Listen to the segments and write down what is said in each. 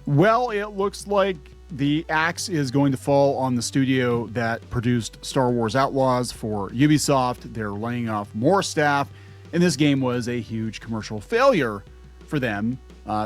Well, it looks like the axe is going to fall on the studio that produced Star Wars Outlaws for Ubisoft. They're laying off more staff, and this game was a huge commercial failure for them.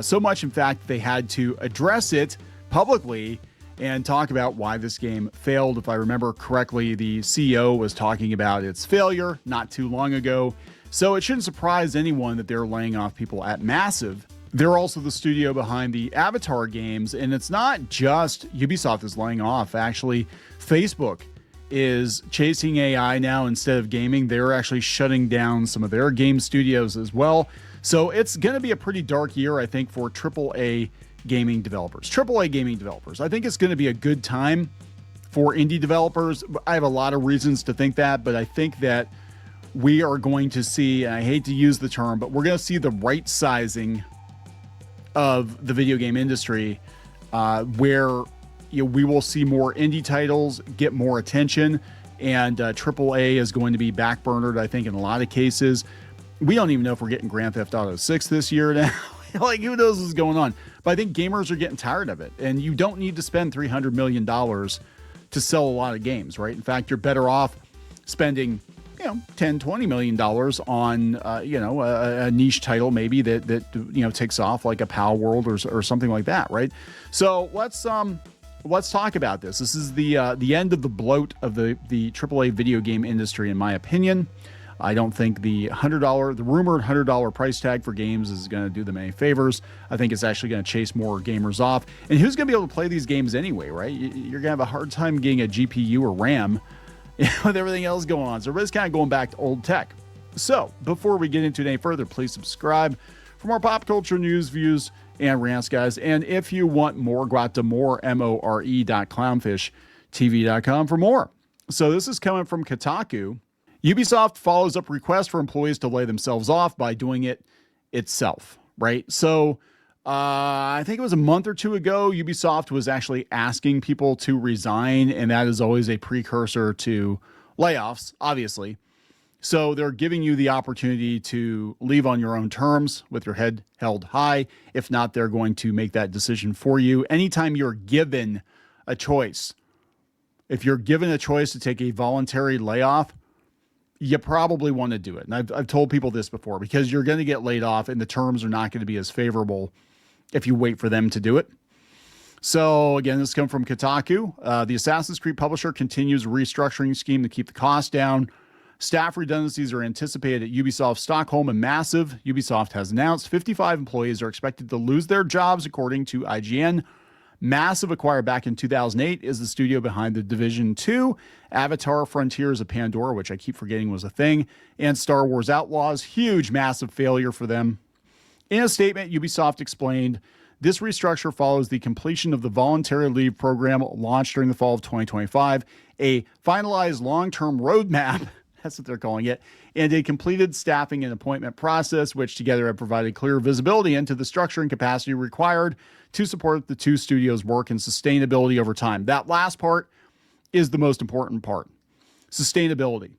So much, in fact, they had to address it publicly and talk about why this game failed. If I remember correctly, the CEO was talking about its failure not too long ago. So it shouldn't surprise anyone that they're laying off people at Massive. They're also the studio behind the Avatar games, and it's not just Ubisoft is laying off. Actually, Facebook is chasing AI now instead of gaming. They're actually shutting down some of their game studios as well. So it's going to be a pretty dark year, I think, for AAA gaming developers. AAA gaming developers. I think it's going to be a good time for indie developers. I have a lot of reasons to think that, but I think that we are going to see, and I hate to use the term, but we're going to see the right sizing of the video game industry, where we will see more indie titles get more attention, and AAA is going to be backburnered, I think, in a lot of cases. We don't even know if we're getting Grand Theft Auto 6 this year now. Like, who knows what's going on? But I think gamers are getting tired of it, and you don't need to spend $300 million to sell a lot of games, right? In fact, you're better off spending, $10-20 million on, a niche title maybe that takes off, like a Power World or something like that, right? So let's talk about this. This is the end of the bloat of the AAA video game industry, in my opinion. I don't think the rumored $100 price tag for games is going to do them any favors. I think it's actually going to chase more gamers off. And who's going to be able to play these games anyway, right? You're going to have a hard time getting a GPU or RAM with everything else going on. So everybody's kind of going back to old tech. So before we get into it any further, please subscribe for more pop culture news, views, and rants, guys. And if you want more, go out to more.clownfishtv.com for more. So this is coming from Kotaku. Ubisoft follows up requests for employees to lay themselves off by doing it itself, right? So I think it was a month or two ago, Ubisoft was actually asking people to resign, and that is always a precursor to layoffs, obviously. So they're giving you the opportunity to leave on your own terms with your head held high. If not, they're going to make that decision for you. Anytime you're given a choice, if you're given a choice to take a voluntary layoff, you probably want to do it. And I've told people this before, because you're going to get laid off and the terms are not going to be as favorable if you wait for them to do it. So again, this comes from Kotaku. The Assassin's Creed publisher continues a restructuring scheme to keep the cost down. Staff redundancies are anticipated at Ubisoft Stockholm and Massive. Ubisoft has announced 55 employees are expected to lose their jobs, according to IGN. Massive, acquired back in 2008, is the studio behind The Division 2, Avatar: Frontiers of Pandora, which I keep forgetting was a thing, and Star Wars Outlaws. Huge, massive failure for them. In a statement, Ubisoft explained, this restructure follows the completion of the voluntary leave program launched during the fall of 2025, a finalized long-term roadmap, that's what they're calling it, and a completed staffing and appointment process, which together have provided clear visibility into the structure and capacity required to support the two studios' work and sustainability over time. That last part is the most important part. Sustainability,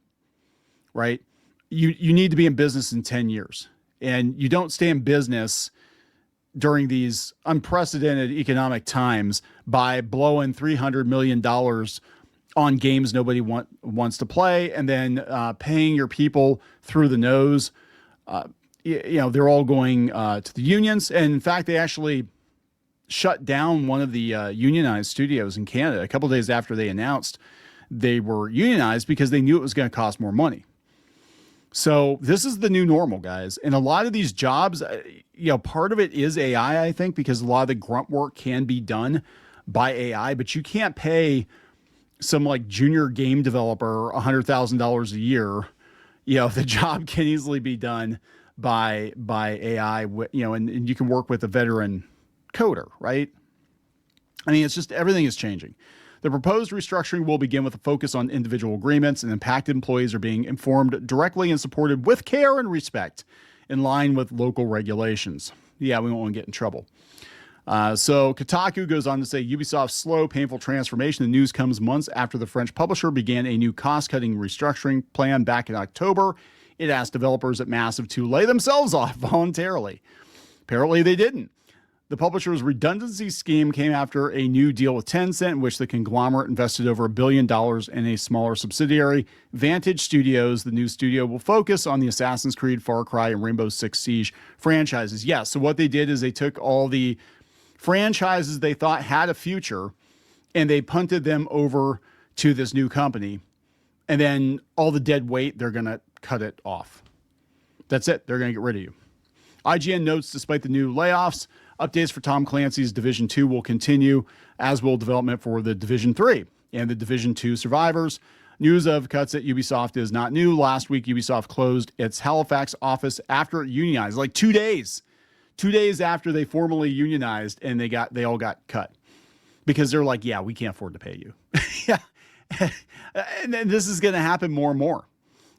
right? You need to be in business in 10 years. And you don't stay in business during these unprecedented economic times by blowing $300 million on games nobody wants to play, and then paying your people through the nose. They're all going to the unions. And in fact, they actually shut down one of the unionized studios in Canada a couple of days after they announced they were unionized, because they knew it was going to cost more money. So this is the new normal, guys. And a lot of these jobs, part of it is AI, I think, because a lot of the grunt work can be done by AI, but you can't pay some like junior game developer $100,000 a year. The job can easily be done by AI, and you can work with a veteran coder, right? I mean, it's just, everything is changing. The proposed restructuring will begin with a focus on individual agreements, and impacted employees are being informed directly and supported with care and respect in line with local regulations. Yeah, we won't want to get in trouble. So Kotaku goes on to say Ubisoft's slow, painful transformation. The news comes months after the French publisher began a new cost-cutting restructuring plan back in October. It asked developers at Massive to lay themselves off voluntarily. Apparently they didn't. The publisher's redundancy scheme came after a new deal with Tencent, in which the conglomerate invested over $1 billion in a smaller subsidiary, Vantage Studios. The new studio will focus on the Assassin's Creed, Far Cry, and Rainbow Six Siege franchises. Yeah, so what they did is they took all the franchises they thought had a future and they punted them over to this new company. And then all the dead weight, they're going to cut it off. That's it. They're going to get rid of you. IGN notes, despite the new layoffs, updates for Tom Clancy's Division 2 will continue, as will development for the Division 3 and the Division 2 survivors. News of cuts at Ubisoft is not new. Last week, Ubisoft closed its Halifax office after it unionized, like 2 days. 2 days after they formally unionized, and they all got cut because they're like, yeah, we can't afford to pay you. Yeah. And then this is going to happen more and more.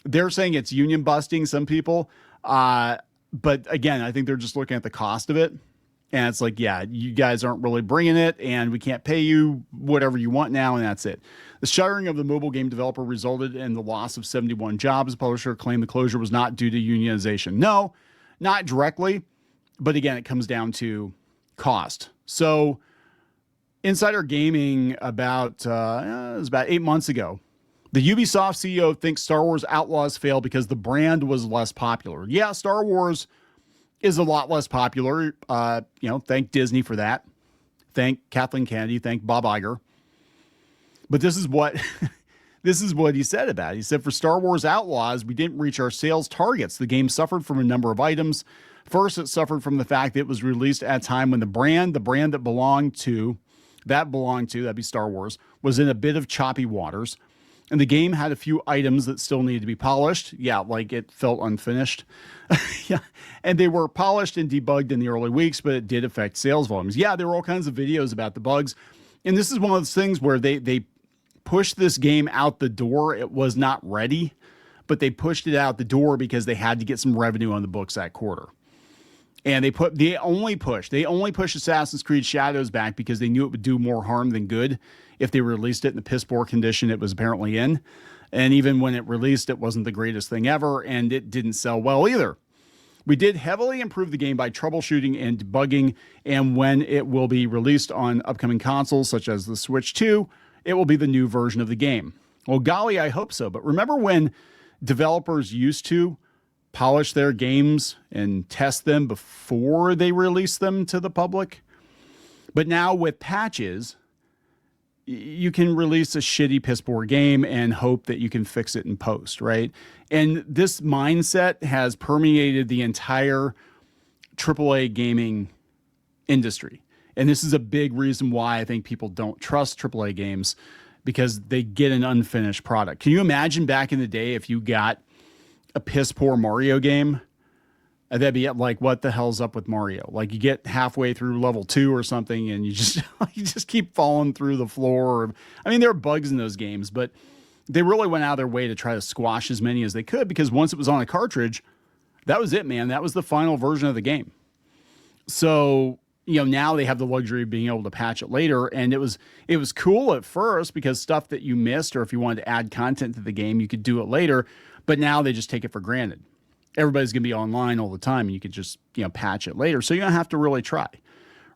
They're saying it's union busting some people. But again, I think they're just looking at the cost of it. And it's like, yeah, you guys aren't really bringing it, and we can't pay you whatever you want now, and that's it. The shuttering of the mobile game developer resulted in the loss of 71 jobs. The publisher claimed the closure was not due to unionization. No, not directly. But again, it comes down to cost. So Insider Gaming it was about 8 months ago, the Ubisoft CEO thinks Star Wars Outlaws failed because the brand was less popular. Yeah, Star Wars is a lot less popular. Thank Disney for that. Thank Kathleen Kennedy. Thank Bob Iger. But this is what he said about it. He said, for Star Wars Outlaws, we didn't reach our sales targets. The game suffered from a number of items. First, it suffered from the fact that it was released at a time when the brand that belonged to, that'd be Star Wars, was in a bit of choppy waters. And the game had a few items that still needed to be polished. Yeah, like it felt unfinished. Yeah, and they were polished and debugged in the early weeks, but it did affect sales volumes. Yeah, there were all kinds of videos about the bugs. And this is one of those things where they pushed this game out the door. It was not ready, but they pushed it out the door because they had to get some revenue on the books that quarter. And they only pushed Assassin's Creed Shadows back because they knew it would do more harm than good if they released it in the piss poor condition it was apparently in. And even when it released, it wasn't the greatest thing ever, and it didn't sell well either. We did heavily improve the game by troubleshooting and debugging, and when it will be released on upcoming consoles such as the Switch 2, it will be the new version of the game. Well, golly, I hope so. But remember when developers used to polish their games and test them before they release them to the public? But now with patches, you can release a shitty piss poor game and hope that you can fix it in post, right? And this mindset has permeated the entire AAA gaming industry. And this is a big reason why I think people don't trust AAA games, because they get an unfinished product. Can you imagine back in the day if you got a piss poor Mario game? That'd be like, what the hell's up with Mario? Like, you get halfway through level 2 or something and you just keep falling through the floor. I mean, there are bugs in those games, but they really went out of their way to try to squash as many as they could, because once it was on a cartridge, that was it, man. That was the final version of the game. So, now they have the luxury of being able to patch it later. And it was cool at first because stuff that you missed, or if you wanted to add content to the game, you could do it later. But now they just take it for granted. Everybody's going to be online all the time, and you could just, patch it later. So you don't have to really try,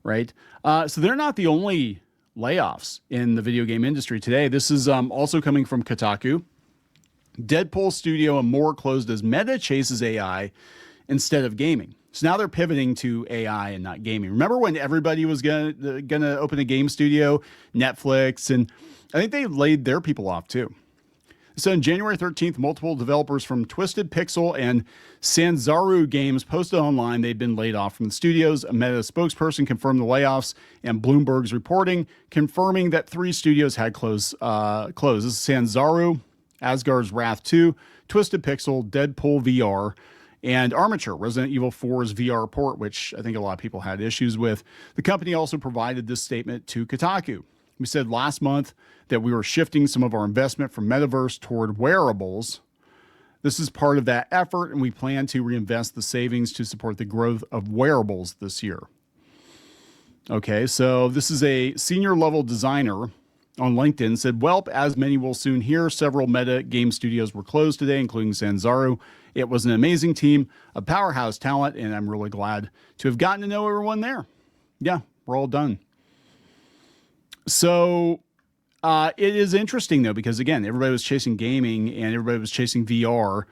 right? So they're not the only layoffs in the video game industry today. This is also coming from Kotaku. Deadpool Studio and more closed as Meta chases AI instead of gaming. So now they're pivoting to AI and not gaming. Remember when everybody was gonna open a game studio, Netflix, and I think they laid their people off too. So on January 13th, multiple developers from Twisted Pixel and Sanzaru Games posted online they'd been laid off from the studios. A Meta spokesperson confirmed the layoffs, and Bloomberg's reporting confirming that 3 studios had closed. This is Sanzaru, Asgard's Wrath 2, Twisted Pixel, Deadpool VR, and Armature, Resident Evil 4's VR port, which I think a lot of people had issues with. The company also provided this statement to Kotaku. We said last month that we were shifting some of our investment from metaverse toward wearables. This is part of that effort, and we plan to reinvest the savings to support the growth of wearables this year. Okay, so this is a senior level designer on LinkedIn said, "Welp, as many will soon hear, several Meta game studios were closed today, including Sanzaru. It was an amazing team of powerhouse talent, and I'm really glad to have gotten to know everyone there." Yeah, we're all done. So it is interesting, though, because, again, everybody was chasing gaming and everybody was chasing VR,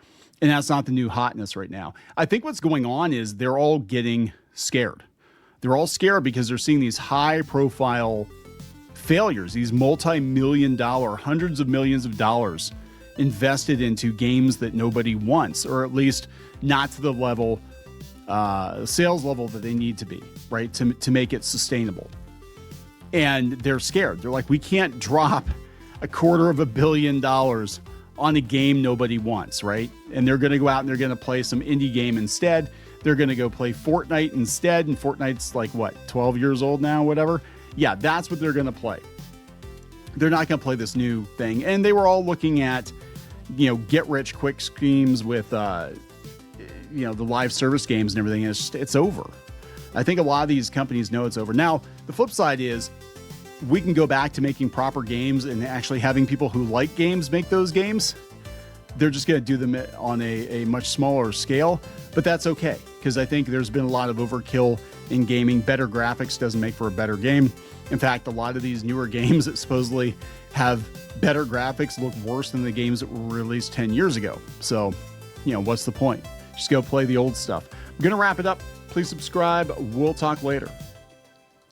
and that's not the new hotness right now. I think what's going on is they're all getting scared. They're all scared because they're seeing these high-profile failures, these multi-million-dollar, hundreds of millions of dollars invested into games that nobody wants, or at least not to the level, sales level that they need to be, right, to make it sustainable. And they're scared. They're like, we can't drop $250 million on a game nobody wants, right? And they're going to go out and they're going to play some indie game instead. They're going to go play Fortnite instead. And Fortnite's like, what, 12 years old now, whatever? Yeah, that's what they're going to play. They're not going to play this new thing. And they were all looking at, get rich quick schemes with, the live service games and everything. It's over. I think a lot of these companies know it's over. Now, the flip side is we can go back to making proper games and actually having people who like games make those games. They're just going to do them on a much smaller scale, but that's okay, because I think there's been a lot of overkill in gaming. Better graphics doesn't make for a better game. In fact, a lot of these newer games that supposedly have better graphics look worse than the games that were released 10 years ago. So, what's the point? Just go play the old stuff. I'm going to wrap it up. Please subscribe. We'll talk later.